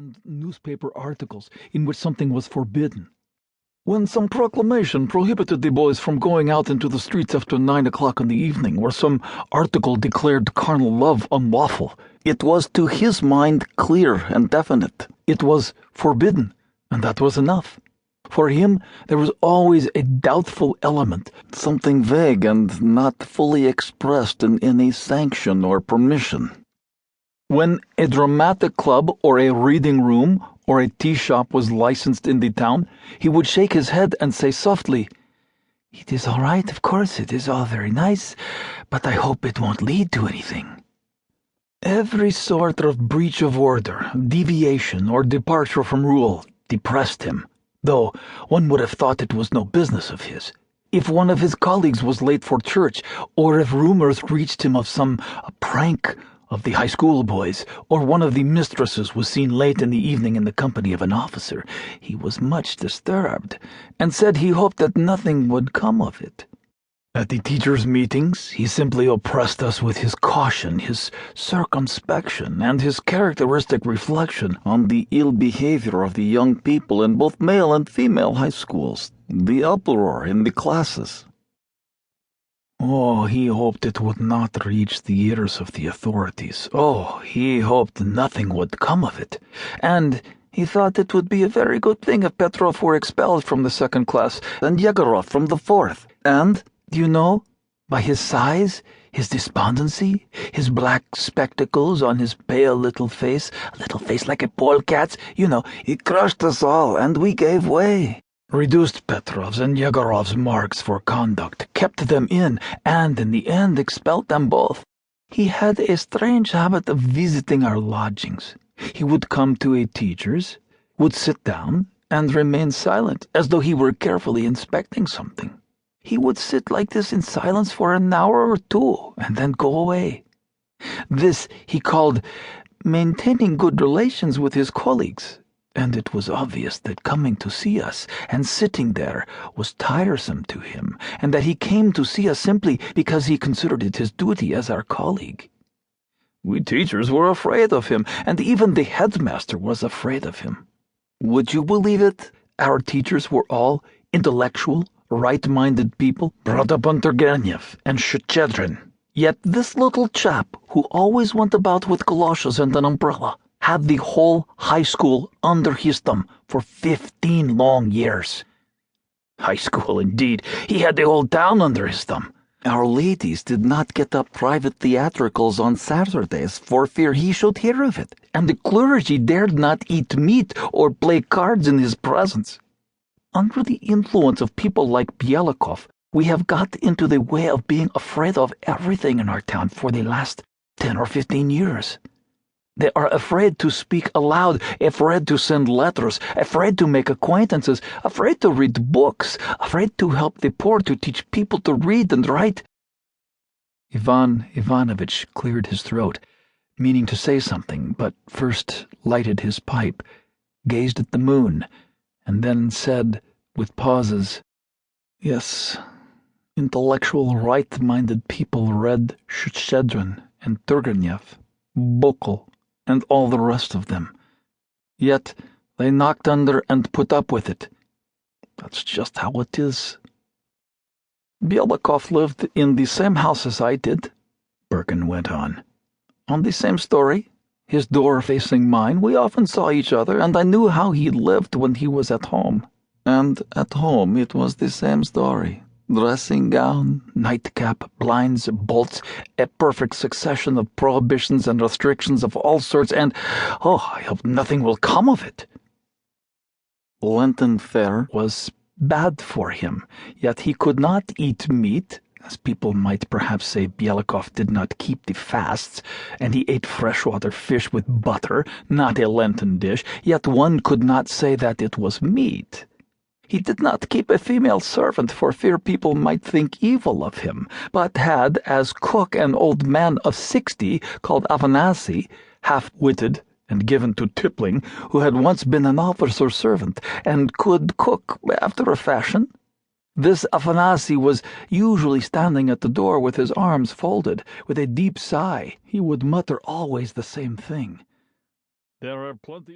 and newspaper articles in which something was forbidden. When some proclamation prohibited the boys from going out into the streets after 9 o'clock in the evening, or some article declared carnal love unlawful, it was to his mind clear and definite. It was forbidden, and that was enough. For him, there was always a doubtful element, something vague and not fully expressed in any sanction or permission. When a dramatic club or a reading room or a tea shop was licensed in the town, he would shake his head and say softly, "It is all right, of course, it is all very nice, but I hope it won't lead to anything." Every sort of breach of order, deviation, or departure from rule depressed him, though one would have thought it was no business of his. If one of his colleagues was late for church, or if rumors reached him of some prank of the high school boys, or one of the mistresses was seen late in the evening in the company of an officer, he was much disturbed, and said he hoped that nothing would come of it. At the teachers' meetings, he simply oppressed us with his caution, his circumspection, and his characteristic reflection on the ill behavior of the young people in both male and female high schools, the uproar in the classes. Oh, he hoped it would not reach the ears of the authorities. Oh, he hoped nothing would come of it. And he thought it would be a very good thing if Petrov were expelled from the second class and Yegorov from the fourth. And, do you know, by his size, his despondency, his black spectacles on his pale little face, a little face like a polecat's, he crushed us all, and we gave way. Reduced Petrov's and Yegorov's marks for conduct, kept them in, and in the end expelled them both. He had a strange habit of visiting our lodgings. He would come to a teacher's, would sit down, and remain silent, as though he were carefully inspecting something. He would sit like this in silence for an hour or two, and then go away. This he called maintaining good relations with his colleagues. And it was obvious that coming to see us and sitting there was tiresome to him, and that he came to see us simply because he considered it his duty as our colleague. We teachers were afraid of him, and even the headmaster was afraid of him. Would you believe it? Our teachers were all intellectual, right-minded people brought up under Turgenev and Shchedrin. Yet this little chap, who always went about with galoshes and an umbrella, had the whole high school under his thumb for 15 long years. High school, indeed. He had the whole town under his thumb. Our ladies did not get up private theatricals on Saturdays for fear he should hear of it, and the clergy dared not eat meat or play cards in his presence. Under the influence of people like Byelikov, we have got into the way of being afraid of everything in our town for the last 10 or 15 years. They are afraid to speak aloud, afraid to send letters, afraid to make acquaintances, afraid to read books, afraid to help the poor, to teach people to read and write. Ivan Ivanovitch cleared his throat, meaning to say something, but first lighted his pipe, gazed at the moon, and then said, with pauses, "Yes, intellectual, right-minded people read Shchedrin and Turgenev, Bokal, and all the rest of them. Yet they knocked under and put up with it. That's just how it is." Byelikov lived in the same house as I did, Birkin went on. On the same story, his door facing mine. We often saw each other, and I knew how he lived when he was at home. And at home it was the same story. Dressing gown, nightcap, blinds, bolts, a perfect succession of prohibitions and restrictions of all sorts, and, I hope nothing will come of it. Lenten fare was bad for him, yet he could not eat meat, as people might perhaps say Byelikov did not keep the fasts, and he ate freshwater fish with butter, not a Lenten dish, yet one could not say that it was meat. He did not keep a female servant for fear people might think evil of him, but had as cook an old man of 60 called Afanasy, half-witted and given to tippling, who had once been an officer's servant and could cook after a fashion. This Afanasy was usually standing at the door with his arms folded. With a deep sigh, he would mutter always the same thing. "There are plenty